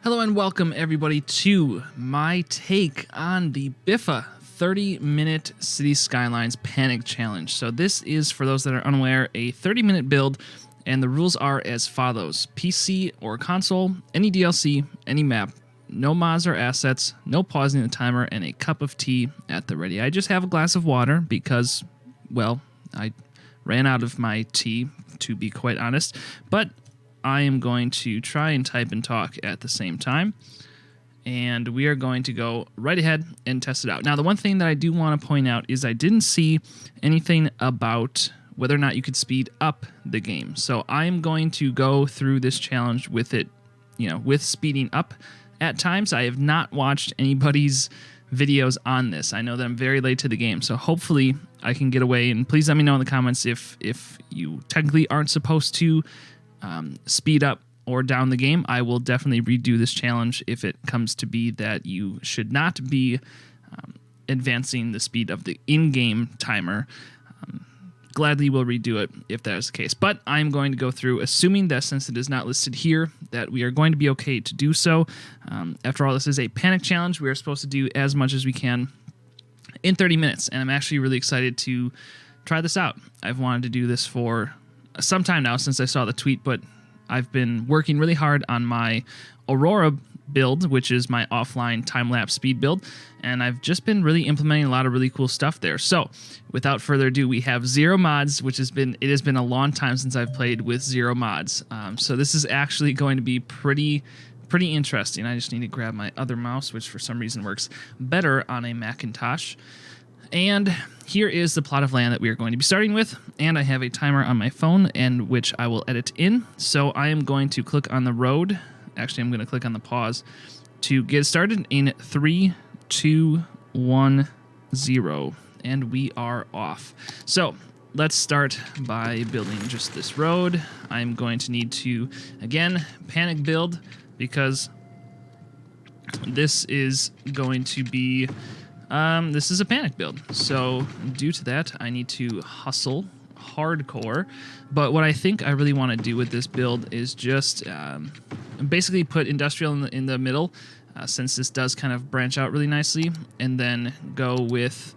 Hello and welcome everybody to my take on the Biffa 30-minute City Skylines Panic Challenge. So this is, for those that are unaware, a 30-minute build, and the rules are as follows. PC or console, any DLC, any map, no mods or assets, no pausing the timer, and a cup of tea at the ready. I just have a glass of water because, well, I ran out of my tea, to be quite honest, but I am going to try and type and talk at the same time, and we are going to go right ahead and test it out. Now, the one thing that I do want to point out is I didn't see anything about whether or not you could speed up the game. So I am going to go through this challenge with it, with speeding up at times. I have not watched anybody's videos on this. I know that I'm very late to the game, so hopefully I can get away, and please let me know in the comments if you technically aren't supposed to speed up or down the game. I will definitely redo this challenge if it comes to be that you should not be advancing the speed of the in-game timer. Gladly will redo it if that is the case. But I'm going to go through, assuming that since it is not listed here, that we are going to be okay to do so. After all, this is a panic challenge. We are supposed to do as much as we can in 30 minutes, and I'm actually really excited to try this out. I've wanted to do this for some time now since I saw the tweet, but I've been working really hard on my Aurora build, which is my offline time-lapse speed build, and I've just been really implementing a lot of really cool stuff there. So without further ado, we have 0 mods, which has been a long time since I've played with 0 mods. So this is actually going to be pretty interesting. I just need to grab my other mouse, which for some reason works better on a Macintosh. And here is the plot of land that we are going to be starting with, and I have a timer on my phone, and which I will edit in. So I am going to click on the road. Actually, I'm going to click on the pause to get started in 3, 2, 1, 0, and we are off. So let's start by building just this road. I'm going to need to, again, panic build, because this is going to be this is a panic build. So due to that, I need to hustle hardcore. But what I think I really want to do with this build is just basically put industrial in the middle, since this does kind of branch out really nicely, and then go with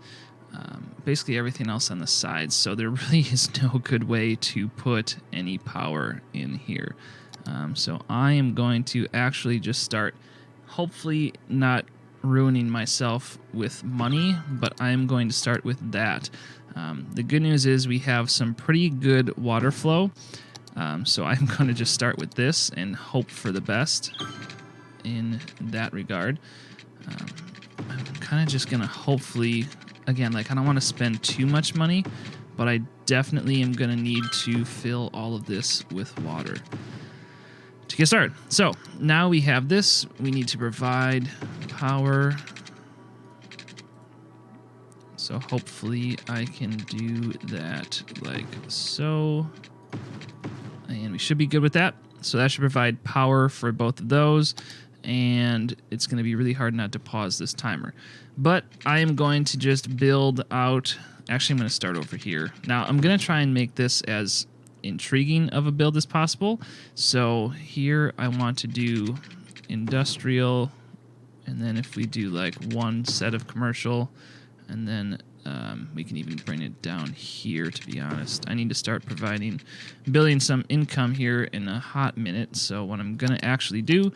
basically everything else on the sides. So there really is no good way to put any power in here. So I am going to actually just start, hopefully not ruining myself with money, but I'm going to start with that. The good news is we have some pretty good water flow, so I'm going to just start with this and hope for the best in that regard. I'm kind of just going to hopefully, again, I don't want to spend too much money, but I definitely am going to need to fill all of this with water to get started. So now we have this. We need to provide power. So hopefully I can do that like so. And we should be good with that. So that should provide power for both of those. And it's going to be really hard not to pause this timer. But I am going to just build out. Actually, I'm going to start over here. Now I'm going to try and make this as intriguing of a build as possible. So here I want to do industrial, and then if we do like one set of commercial, and then we can even bring it down here. To be honest, I need to start building some income here in a hot minute. So what I'm gonna actually do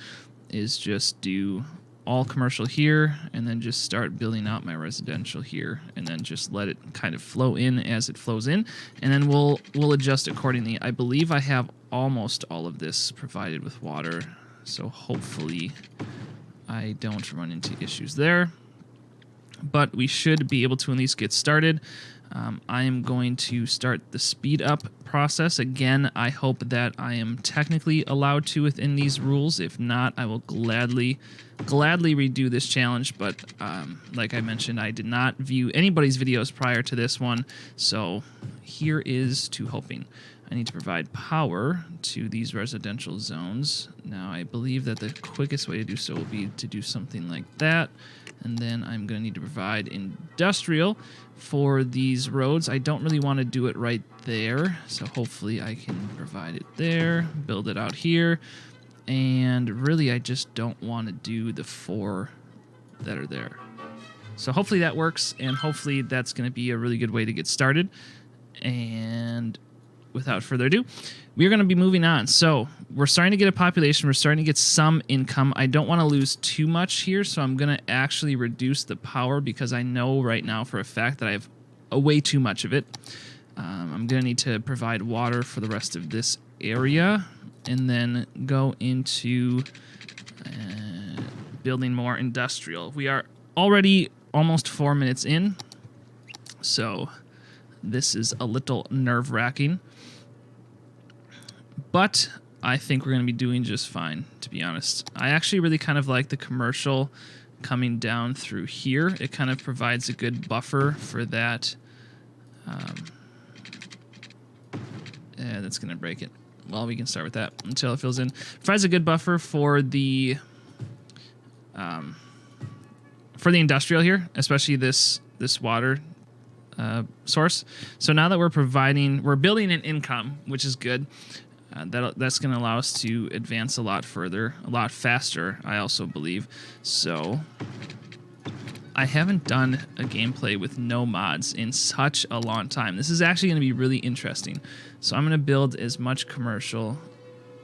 is just do all commercial here, and then just start building out my residential here, and then just let it kind of flow in as it flows in, and then we'll adjust accordingly. I believe I have almost all of this provided with water, so hopefully I don't run into issues there, but we should be able to at least get started. I am going to start the speed up process. Again, I hope that I am technically allowed to within these rules. If not, I will gladly redo this challenge. But like I mentioned, I did not view anybody's videos prior to this one. So here is to hoping. I need to provide power to these residential zones. Now, I believe that the quickest way to do so will be to do something like that. And then I'm going to need to provide industrial for these roads. I don't really want to do it right there, so hopefully I can provide it there, build it out here. And really, I just don't want to do the 4 that are there. So hopefully that works, and hopefully that's going to be a really good way to get started. And without further ado, we're going to be moving on. So we're starting to get a population. We're starting to get some income. I don't want to lose too much here, so I'm going to actually reduce the power because I know right now for a fact that I have way too much of it. I'm going to need to provide water for the rest of this area and then go into building more industrial. We are already almost 4 minutes in, so this is a little nerve-wracking. But I think we're going to be doing just fine, to be honest. I actually really kind of like the commercial coming down through here. It kind of provides a good buffer for that. Yeah, that's going to break it. Well, we can start with that until it fills in. Provides a good buffer for the industrial here, especially this water source. So now that we're building an income, which is good. That's going to allow us to advance a lot further, a lot faster, I also believe. So I haven't done a gameplay with no mods in such a long time. This is actually going to be really interesting. So I'm going to build as much commercial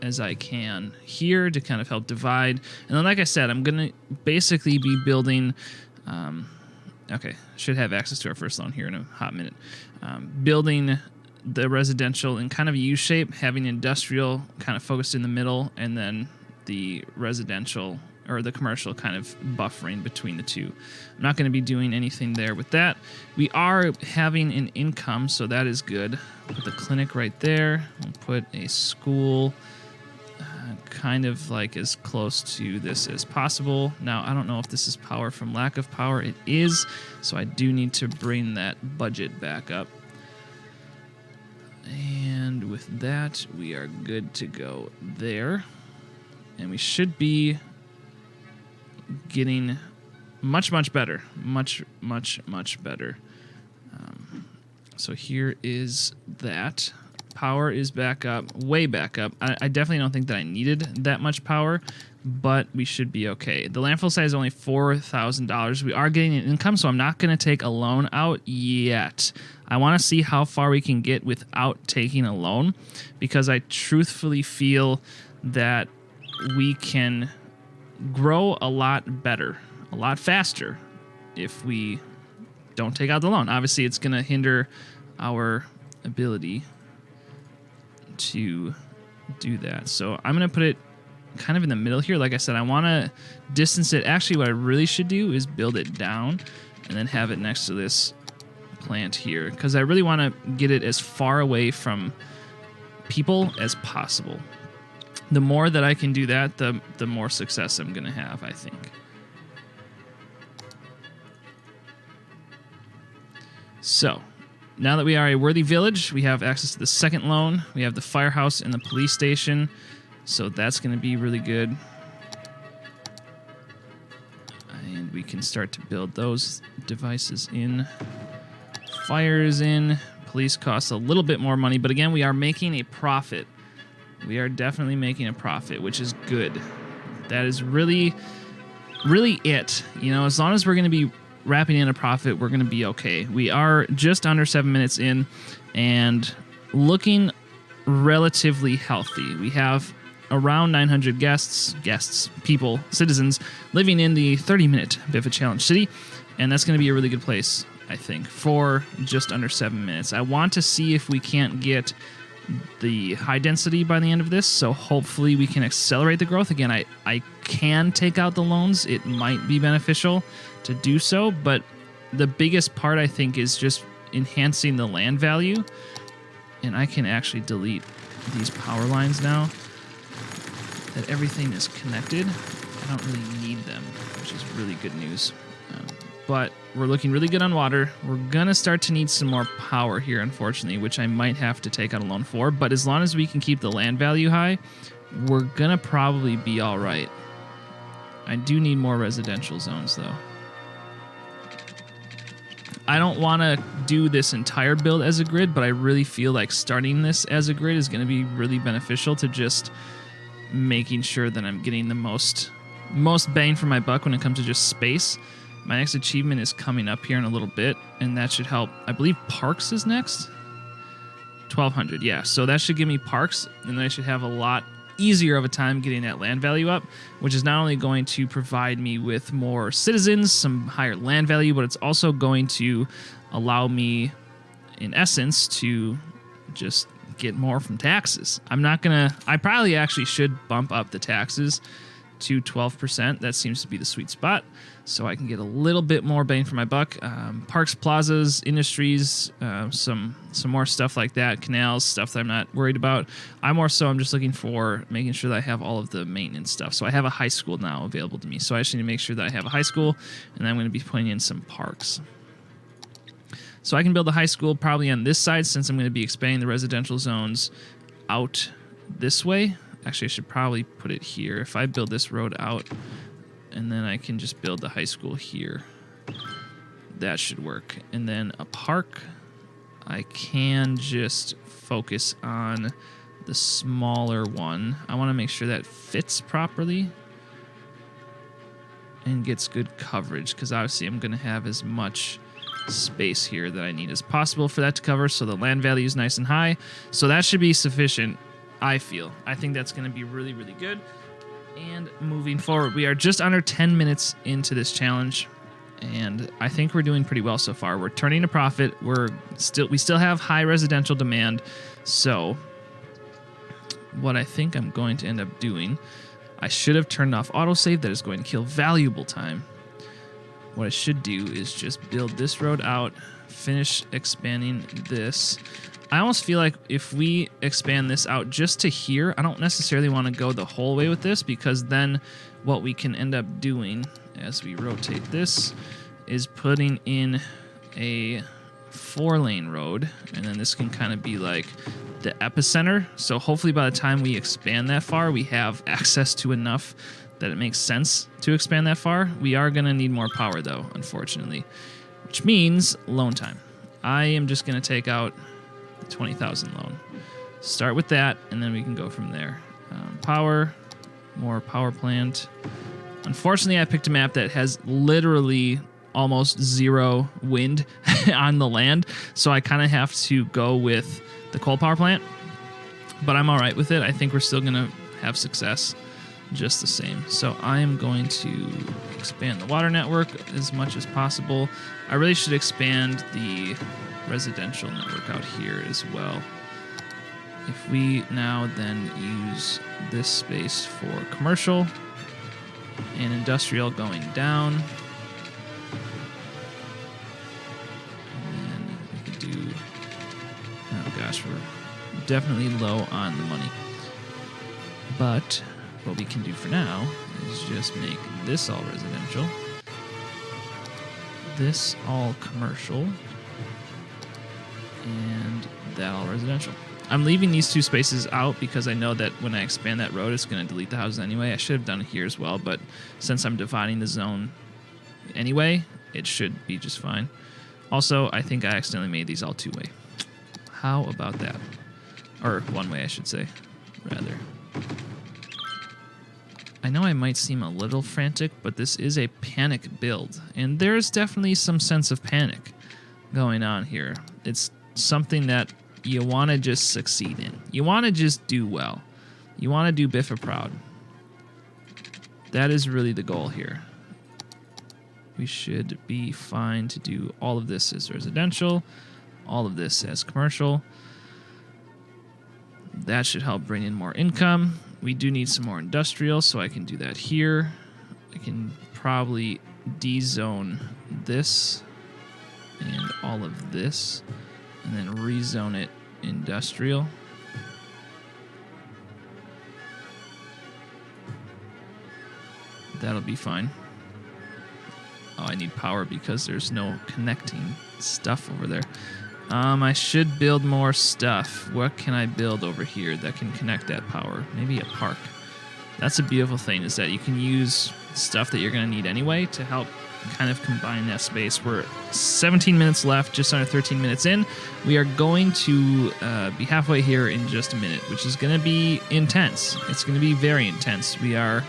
as I can here to kind of help divide. And then, like I said, I'm going to basically be building... okay, should have access to our first loan here in a hot minute. Building the residential in kind of a U-shape, having industrial kind of focused in the middle, and then the residential or the commercial kind of buffering between the two. I'm not going to be doing anything there with that. We are having an income, so that is good. Put the clinic right there. We'll put a school kind of like as close to this as possible. Now, I don't know if this is power from lack of power. It is, so I do need to bring that budget back up. And with that, we are good to go there. And we should be getting much, much better. Much, much, much better. So here is that. Power is back up, way back up. I definitely don't think that I needed that much power, but we should be okay. The landfill size is only $4,000. We are getting an income, so I'm not going to take a loan out yet. I want to see how far we can get without taking a loan, because I truthfully feel that we can grow a lot better, a lot faster, if we don't take out the loan. Obviously, it's going to hinder our ability to do that. So I'm going to put it kind of in the middle here. Like I said, I want to distance it. Actually, what I really should do is build it down and then have it next to this plant here, because I really want to get it as far away from people as possible. The more that I can do that, the more success I'm going to have, I think. So now that we are a worthy village, we have access to the second loan. We have the firehouse and the police station, so that's going to be really good. And we can start to build those devices in. Fire is in. Police costs a little bit more money, but again, we are making a profit. We are definitely making a profit, which is good. That is really, really it. You know, as long as we're going to be wrapping in a profit, we're going to be okay. We are just under 7 minutes in and looking relatively healthy. We have around 900 people, citizens living in the 30-minute Biffa Challenge City, and that's going to be a really good place, I think, for just under 7 minutes. I want to see if we can't get the high density by the end of this, so hopefully we can accelerate the growth. Again, I can take out the loans. It might be beneficial to do so, but the biggest part, I think, is just enhancing the land value. And I can actually delete these power lines now that everything is connected. I don't really need them, which is really good news. But we're looking really good on water. We're going to start to need some more power here, unfortunately, which I might have to take out a loan for. But as long as we can keep the land value high, we're going to probably be all right. I do need more residential zones, though. I don't want to do this entire build as a grid, but I really feel like starting this as a grid is going to be really beneficial to just making sure that I'm getting the most bang for my buck when it comes to just space. My next achievement is coming up here in a little bit, and that should help. I believe Parks is next. 1,200, yeah. So that should give me Parks, and then I should have a lot easier of a time getting that land value up, which is not only going to provide me with more citizens, some higher land value, but it's also going to allow me, in essence, to just get more from taxes. I probably actually should bump up the taxes to 12%. That seems to be the sweet spot, so I can get a little bit more bang for my buck. Parks, plazas, industries, some more stuff like that, canals, stuff that I'm not worried about. I'm just looking for making sure that I have all of the maintenance stuff. So I have a high school now available to me, so I just need to make sure that I have a high school, and then I'm going to be putting in some parks. So I can build a high school probably on this side, since I'm going to be expanding the residential zones out this way. Actually, I should probably put it here. If I build this road out, and then I can just build the high school here, that should work. And then a park, I can just focus on the smaller one. I want to make sure that fits properly and gets good coverage, because obviously I'm going to have as much space here that I need as possible for that to cover, so the land value is nice and high. So that should be sufficient, I feel. I think that's going to be really, really good. And moving forward, we are just under 10 minutes into this challenge, and I think we're doing pretty well so far. We're turning a profit. We still have high residential demand. So what I think I'm going to end up doing, I should have turned off autosave. That is going to kill valuable time. What I should do is just build this road out, finish expanding this. I almost feel like if we expand this out just to here, I don't necessarily want to go the whole way with this, because then what we can end up doing as we rotate this is putting in a 4-lane road, and then this can kind of be like the epicenter. So hopefully by the time we expand that far, we have access to enough that it makes sense to expand that far. We are going to need more power though, unfortunately, which means loan time. I am just going to take out 20,000 loan. Start with that, and then we can go from there. Power, more power plant. Unfortunately, I picked a map that has literally almost zero wind on the land, so I kind of have to go with the coal power plant, but I'm all right with it. I think we're still going to have success just the same. So I am going to expand the water network as much as possible. I really should expand the residential network out here as well. If we now then use this space for commercial and industrial going down, and then we could do, oh gosh, we're definitely low on the money. But what we can do for now is just make this all residential, this all commercial, and that all residential. I'm leaving these two spaces out because I know that when I expand that road, it's going to delete the houses anyway. I should have done it here as well, but since I'm dividing the zone anyway, it should be just fine. Also, I think I accidentally made these all two-way. How about that? Or one-way, I should say, rather. I know I might seem a little frantic, but this is a panic build, and there's definitely some sense of panic going on here. It's something that you want to just succeed in. You want to just do well. You want to do Biffa proud. That is really the goal here. We should be fine to do all of this as residential, all of this as commercial. That should help bring in more income. We do need some more industrial, so I can do that here. I can probably dezone this and all of this, and then rezone it industrial. That'll be fine. Oh, I need power because there's no connecting stuff over there. I should build more stuff. What can I build over here that can connect that power? Maybe a park. That's a beautiful thing, is that you can use stuff that you're going to need anyway to help kind of combine that space. We're 17 minutes left, just under 13 minutes in. We are going to be halfway here in just a minute, which is going to be intense. It's going to be very intense. We are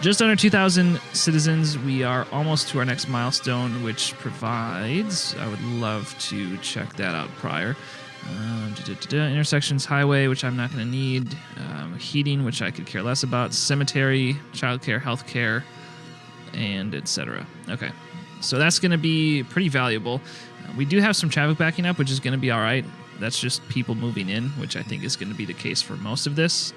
just under 2,000 citizens. We are almost to our next milestone, which provides... I would love to check that out prior. Intersections, highway, which I'm not going to need. Heating, which I could care less about. Cemetery, childcare, healthcare, and etc. Okay, so that's going to be pretty valuable. We do have some traffic backing up, which is going to be all right. That's just people moving in, which I think is going to be the case for most of this.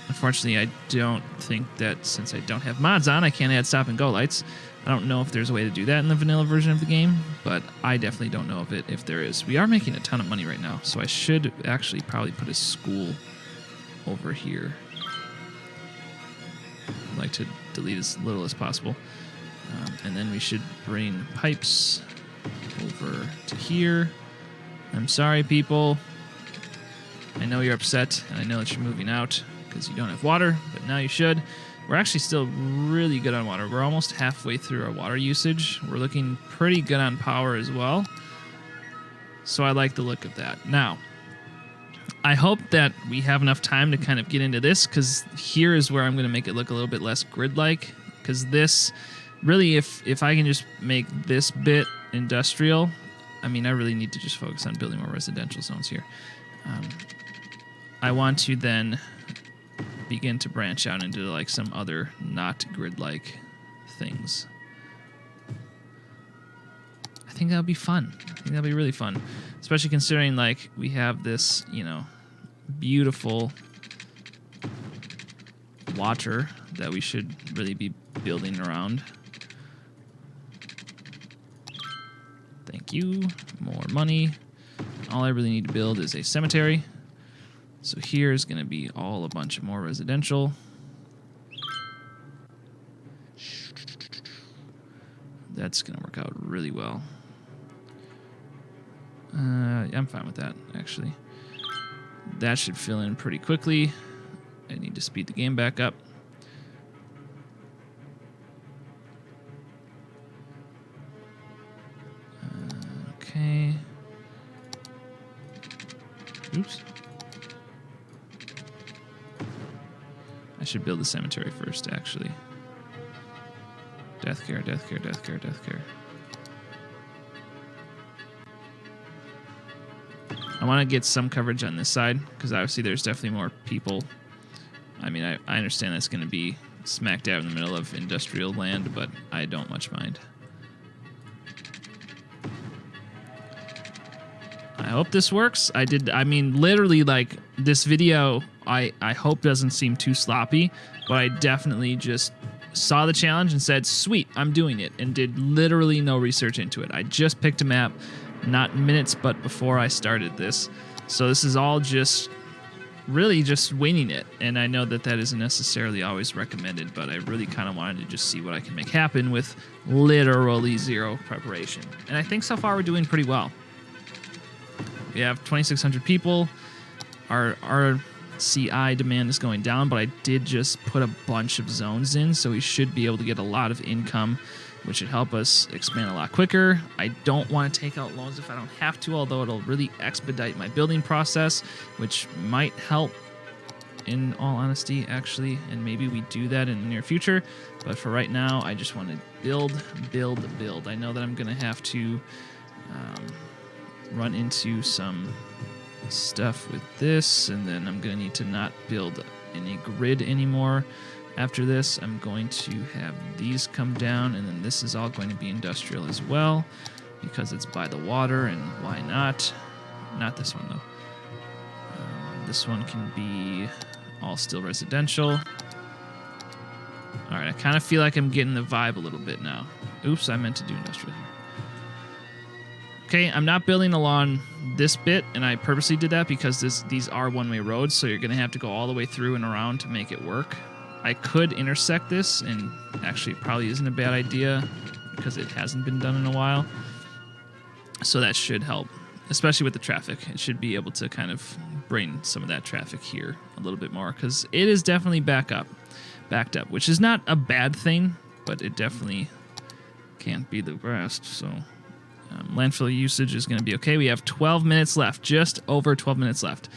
Unfortunately, I don't think that since I don't have mods on, I can't add stop and go lights. I don't know if there's a way to do that in the vanilla version of the game, but I definitely don't know if there is. We are making a ton of money right now, so I should actually probably put a school over here. I'd like to delete as little as possible. And then we should bring pipes over to here. I'm sorry, people. I know you're upset, and I know that you're moving out because you don't have water, but now you should. We're actually still really good on water. We're almost halfway through our water usage. We're looking pretty good on power as well. So I like the look of that. Now, I hope that we have enough time to kind of get into this, because here is where I'm going to make it look a little bit less grid-like. Because this, really, if I can just make this bit industrial, I mean, I really need to just focus on building more residential zones here. I want to then begin to branch out into like some other not grid-like things. I think that'll be fun. I think that'll be really fun, especially considering like we have this, you know, beautiful water that we should really be building around. Thank you. More money. All I really need to build is a cemetery. So here's going to be all a bunch of more residential. That's going to work out really well. I'm fine with that, actually. That should fill in pretty quickly. I need to speed the game back up. Okay. Oops. I should build the cemetery first, actually. Death care, death care, death care, death care. I want to get some coverage on this side, because obviously there's definitely more people. I mean, I understand that's going to be smack dab in the middle of industrial land, but I don't much mind. I hope this works. I mean, literally, like, this video, I hope doesn't seem too sloppy, but I definitely just saw the challenge and said, sweet, I'm doing it, and did literally no research into it. I just picked a map, not minutes, but before I started this. So this is all just really just winging it, and I know that that isn't necessarily always recommended, but I really kind of wanted to just see what I can make happen with literally zero preparation. And I think so far we're doing pretty well. We have 2,600 people. Our CI demand is going down, but I did just put a bunch of zones in, so we should be able to get a lot of income, which should help us expand a lot quicker. I don't want to take out loans if I don't have to, although it'll really expedite my building process, which might help, in all honesty, actually, and maybe we do that in the near future. But for right now, I just want to build, build, build. I know that I'm going to have to run into some stuff with this, and then I'm going to need to not build any grid anymore. After this, I'm going to have these come down, and then this is all going to be industrial as well, because it's by the water, and why not? Not this one, though. This one can be all still residential. All right, I kind of feel like I'm getting the vibe a little bit now. Oops, I meant to do industrial here. Okay, I'm not building along this bit, and I purposely did that because these are one-way roads, so you're going to have to go all the way through and around to make it work. I could intersect this, and actually it probably isn't a bad idea because it hasn't been done in a while. So that should help, especially with the traffic. It should be able to kind of bring some of that traffic here a little bit more, because it is definitely backed up, which is not a bad thing, but it definitely can't be the best, so landfill usage is going to be okay. We have 12 minutes left, just over 12 minutes left.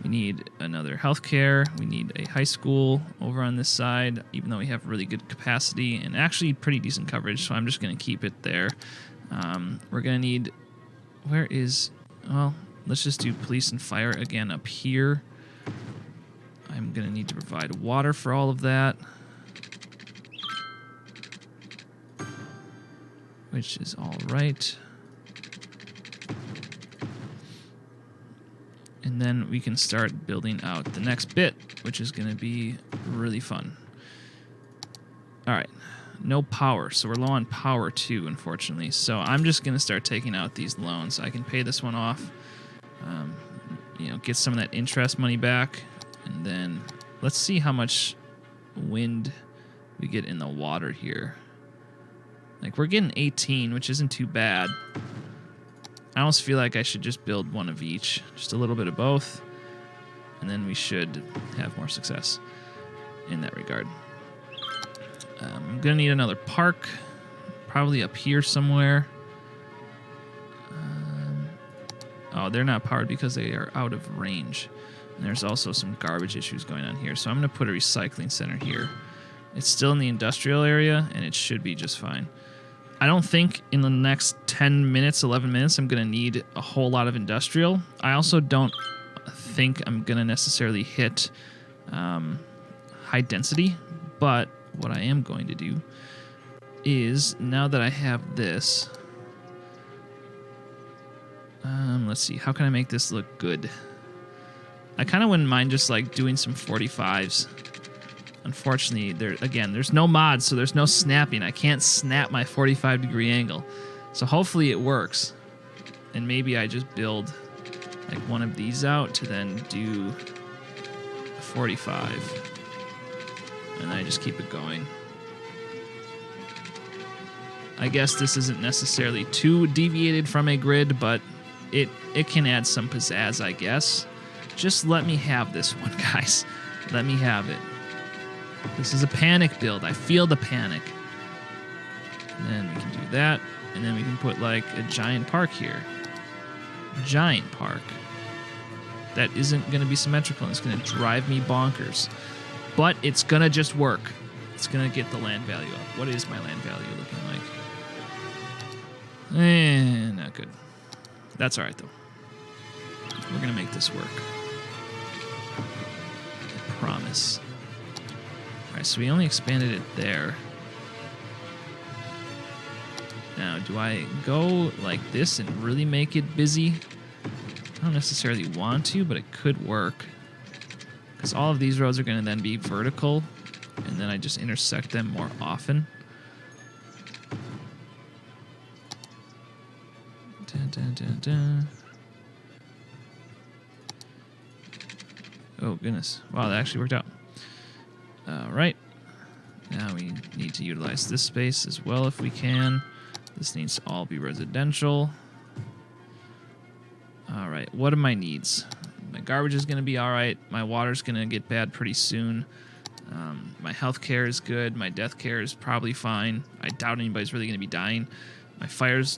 We need another healthcare. We need a high school over on this side, even though we have really good capacity and actually pretty decent coverage, so I'm just going to keep it there. We're going to need... Where is... Well, let's just do police and fire again up here. I'm going to need to provide water for all of that, which is all right. And then we can start building out the next bit, which is going to be really fun. All right, no power, so we're low on power too, unfortunately. So I'm just going to start taking out these loans. I can pay this one off, you know, get some of that interest money back, and then let's see how much wind we get in the water here. Like, we're getting 18, which isn't too bad. I almost feel like I should just build one of each. Just a little bit of both. And then we should have more success in that regard. I'm going to need another park. Probably up here somewhere. Oh, they're not powered because they are out of range. And there's also some garbage issues going on here. So I'm going to put a recycling center here. It's still in the industrial area, and it should be just fine. I don't think in the next 10 minutes, 11 minutes, I'm going to need a whole lot of industrial. I also don't think I'm going to necessarily hit high density, but what I am going to do is, now that I have this, let's see, how can I make this look good? I kind of wouldn't mind just like doing some 45s. Unfortunately, there's no mods, so there's no snapping. I can't snap my 45-degree angle. So hopefully it works. And maybe I just build like one of these out to then do a 45. And I just keep it going. I guess this isn't necessarily too deviated from a grid, but it can add some pizzazz, I guess. Just let me have this one, guys. Let me have it. This is a panic build. I feel the panic. And then we can do that. And then we can put like a giant park here. Giant park. That isn't going to be symmetrical. And it's going to drive me bonkers. But it's going to just work. It's going to get the land value up. What is my land value looking like? Not good. That's all right, though. We're going to make this work. I promise. Alright, so we only expanded it there. Now, do I go like this and really make it busy? I don't necessarily want to, but it could work. Because all of these roads are going to then be vertical, and then I just intersect them more often. Dun, dun, dun, dun. Oh, goodness. Wow, that actually worked out. Alright. Now we need to utilize this space as well if we can. This needs to all be residential. Alright, what are my needs? My garbage is going to be alright. My water's going to get bad pretty soon. My health care is good. My death care is probably fine. I doubt anybody's really going to be dying. My fire's,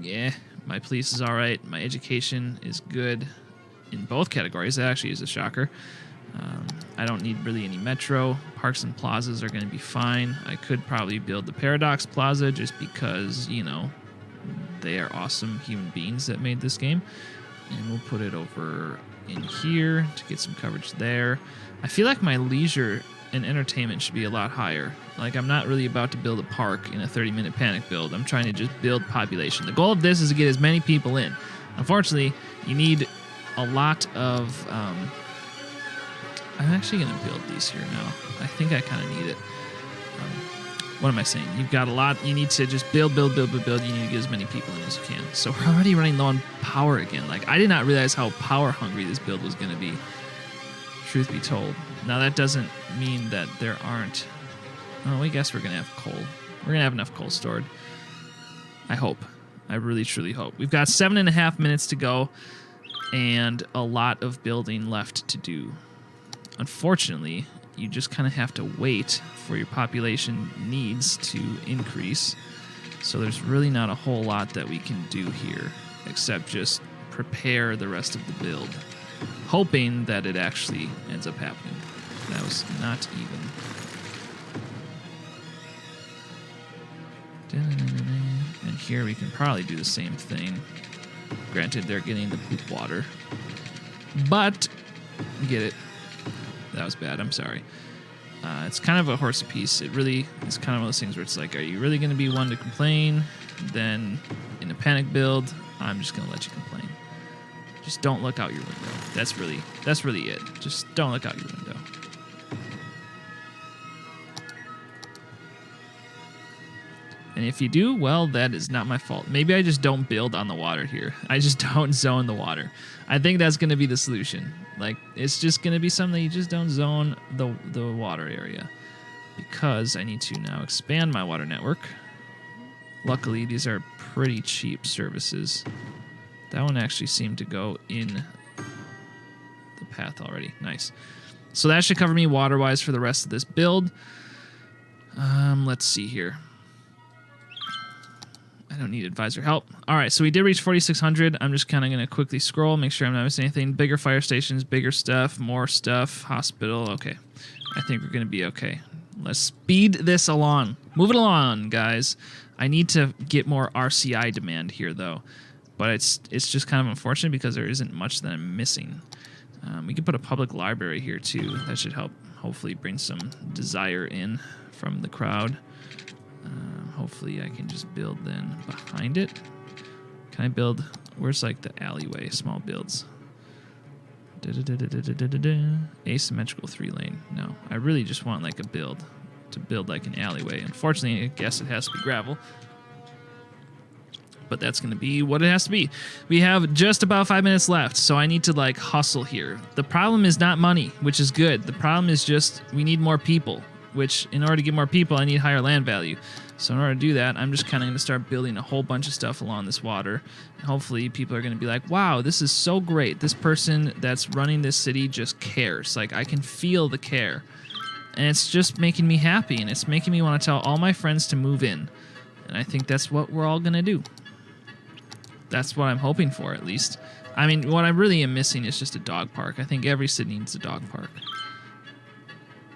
yeah. My police is alright. My education is good in both categories. That actually is a shocker. I don't need really any metro. Parks and plazas are going to be fine. I could probably build the Paradox Plaza just because, you know, they are awesome human beings that made this game. And we'll put it over in here to get some coverage there. I feel like my leisure and entertainment should be a lot higher. Like, I'm not really about to build a park in a 30-minute panic build. I'm trying to just build population. The goal of this is to get as many people in. Unfortunately, you need a lot of... I'm actually going to build these here now. I think I kind of need it. What am I saying? You've got a lot. You need to just build. You need to get as many people in as you can. So we're already running low on power again. Like, I did not realize how power hungry this build was going to be. Truth be told. Now, that doesn't mean that there aren't... Oh, I guess we're going to have coal. We're going to have enough coal stored. I hope. I really, truly hope. We've got 7.5 minutes to go and a lot of building left to do. Unfortunately, you just kind of have to wait for your population needs to increase. So there's really not a whole lot that we can do here except just prepare the rest of the build, hoping that it actually ends up happening. That was not even. And here we can probably do the same thing. Granted, they're getting the poop water. But, get it. That was bad, I'm sorry. It's kind of a horse apiece. It really is kind of one of those things where it's like, are you really going to be one to complain? Then, in a panic build, I'm just going to let you complain. Just don't look out your window. That's really it. Just don't look out your window. And if you do, well, that is not my fault. Maybe I just don't build on the water here. I just don't zone the water. I think that's going to be the solution. Like, it's just going to be something that you just don't zone the water area. Because I need to now expand my water network. Luckily, these are pretty cheap services. That one actually seemed to go in the path already. Nice. So that should cover me water-wise for the rest of this build. Let's see here. I don't need advisor help. All right, so we did reach 4,600. I'm just kind of going to quickly scroll, make sure I'm not missing anything. Bigger fire stations, bigger stuff, more stuff, hospital. Okay, I think we're going to be okay. Let's speed this along. Move it along, guys. I need to get more RCI demand here, though. But it's just kind of unfortunate because there isn't much that I'm missing. We could put a public library here, too. That should help hopefully bring some desire in from the crowd. Hopefully I can just build then behind it. Can I build? Where's like the alleyway? Small builds. Asymmetrical 3-lane. No, I really just want like a build to build like an alleyway. Unfortunately, I guess it has to be gravel. But that's going to be what it has to be. We have just about 5 minutes left, so I need to like hustle here. The problem is not money, which is good. The problem is just we need more people, which in order to get more people, I need higher land value. So in order to do that, I'm just kind of going to start building a whole bunch of stuff along this water. And hopefully people are going to be like, wow, this is so great. This person that's running this city just cares. Like, I can feel the care. And it's just making me happy, and it's making me want to tell all my friends to move in. And I think that's what we're all going to do. That's what I'm hoping for, at least. I mean, what I really am missing is just a dog park. I think every city needs a dog park.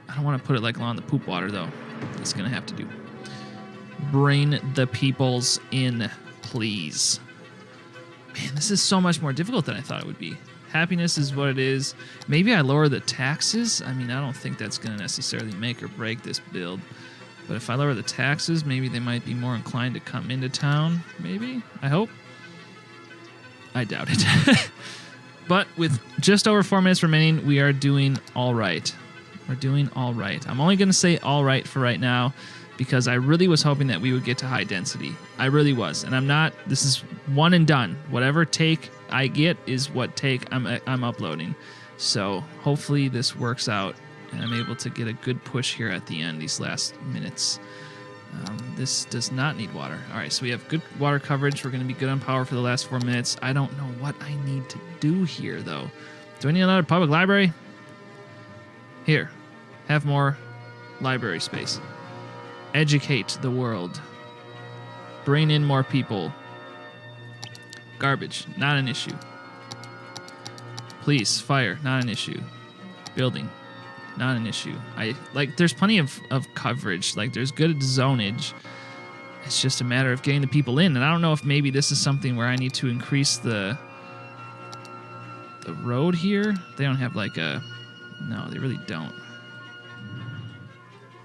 I don't want to put it like along the poop water, though. It's going to have to do. Bring the peoples in, please. Man, this is so much more difficult than I thought it would be. Happiness is what it is. Maybe I lower the taxes. I mean, I don't think that's going to necessarily make or break this build. But if I lower the taxes, maybe they might be more inclined to come into town. Maybe? I hope. I doubt it. But with just over 4 minutes remaining, we are doing all right. We're doing all right. I'm only going to say all right for right now because I really was hoping that we would get to high density. I really was. And I'm not. This is one and done. Whatever take I get is what take I'm uploading. So hopefully this works out and I'm able to get a good push here at the end, these last minutes. This does not need water. All right, so we have good water coverage. We're going to be good on power for the last 4 minutes. I don't know what I need to do here, though. Do I need another public library? Here, have more library space. Educate the world. Bring in more people. Garbage, not an issue. Police, fire, not an issue. Building, not an issue. There's plenty of coverage. Like, there's good zonage. It's just a matter of getting the people in. And I don't know if maybe this is something where I need to increase the road here. They don't have like a... No, they really don't.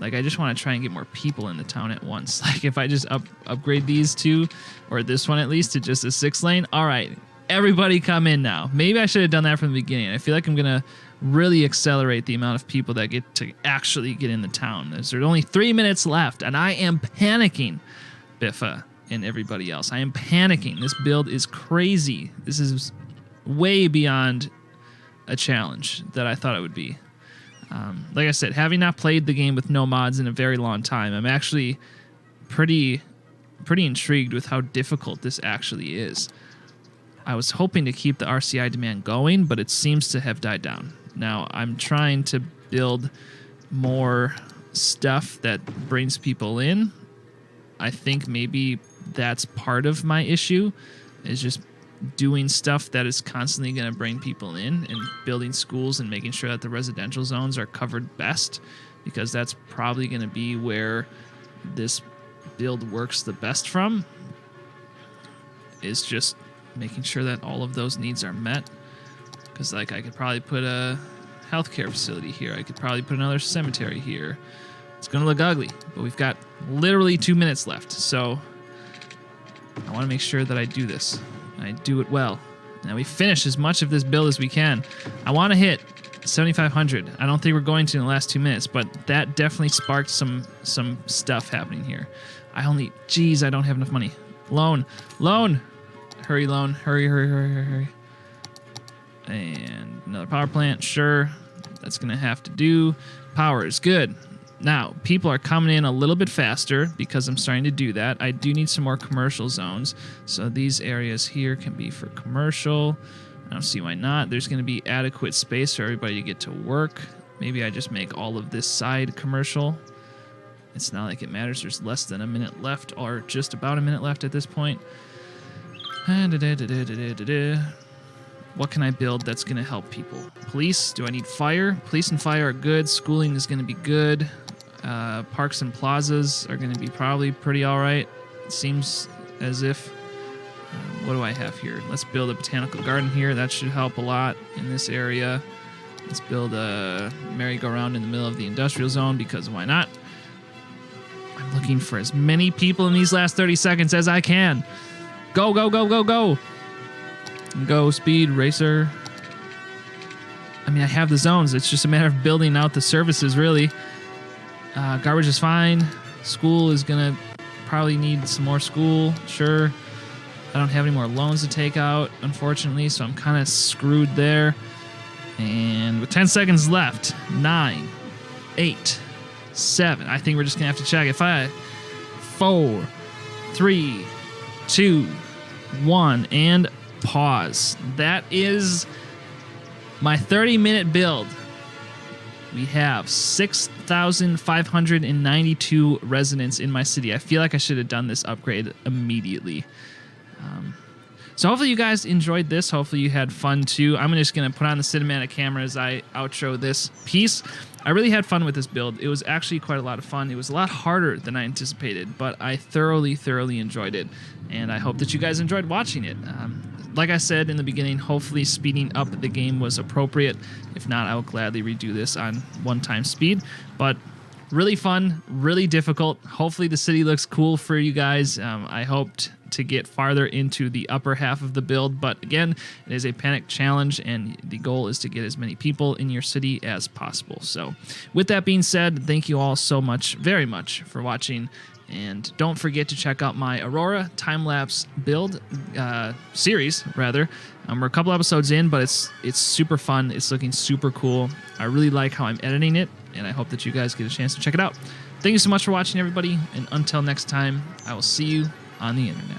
Like, I just want to try and get more people in the town at once. Like, if I just upgrade these two, or this one at least, to just a 6-lane. All right, everybody come in now. Maybe I should have done that from the beginning. I feel like I'm going to really accelerate the amount of people that get to actually get in the town. There's only 3 minutes left, and I am panicking, Biffa and everybody else. I am panicking. This build is crazy. This is way beyond a challenge that I thought it would be. Like I said, having not played the game with no mods in a very long time, I'm actually pretty intrigued with how difficult this actually is. I was hoping to keep the RCI demand going, but it seems to have died down. Now, I'm trying to build more stuff that brings people in, I think maybe that's part of my issue, is just doing stuff that is constantly going to bring people in and building schools and making sure that the residential zones are covered best, because that's probably going to be where this build works the best from, is just making sure that all of those needs are met. Because like I could probably put a healthcare facility here. I could probably put another cemetery here. It's going to look ugly, but we've got literally 2 minutes left. So I want to make sure that I do this. I do it well. Now we finish as much of this build as we can. I want to hit 7,500. I don't think we're going to in the last 2 minutes, but that definitely sparked some stuff happening here. Geez, I don't have enough money. Loan. Hurry, loan. Hurry. And another power plant, sure. That's going to have to do. Power is good. Now, people are coming in a little bit faster because I'm starting to do that. I do need some more commercial zones. So these areas here can be for commercial. I don't see why not. There's going to be adequate space for everybody to get to work. Maybe I just make all of this side commercial. It's not like it matters. There's less than a minute left, or just about a minute left at this point. What can I build that's going to help people? Police, do I need fire? Police and fire are good. Schooling is going to be good. Parks and plazas are going to be probably pretty all right. It seems as if... what do I have here? Let's build a botanical garden here. That should help a lot in this area. Let's build a merry-go-round in the middle of the industrial zone, because why not? I'm looking for as many people in these last 30 seconds as I can. Go, go, go, go, go. Go, speed, racer. I mean, I have the zones. It's just a matter of building out the services, really. Garbage is fine. School is going to probably need some more school. Sure. I don't have any more loans to take out, unfortunately, so I'm kind of screwed there. And with 10 seconds left, 9, 8, 7. I think we're just going to have to check it. 5, 4, 3, 2, 1, and pause. That is my 30-minute build. We have 6,592 residents in my city. I feel like I should have done this upgrade immediately. So hopefully you guys enjoyed this. Hopefully you had fun too. I'm just going to put on the cinematic camera as I outro this piece. I really had fun with this build. It was actually quite a lot of fun. It was a lot harder than I anticipated, but I thoroughly enjoyed it. And I hope that you guys enjoyed watching it. Like I said in the beginning, hopefully speeding up the game was appropriate. If not, I will gladly redo this on one-time speed. But really fun, really difficult. Hopefully the city looks cool for you guys. I hoped to get farther into the upper half of the build, but again, it is a panic challenge, and the goal is to get as many people in your city as possible. So with that being said, thank you all so much, very much, for watching. And don't forget to check out my Aurora time-lapse build series, rather. We're a couple episodes in, but it's super fun. It's looking super cool. I really like how I'm editing it, and I hope that you guys get a chance to check it out. Thank you so much for watching, everybody, and until next time, I will see you on the internet.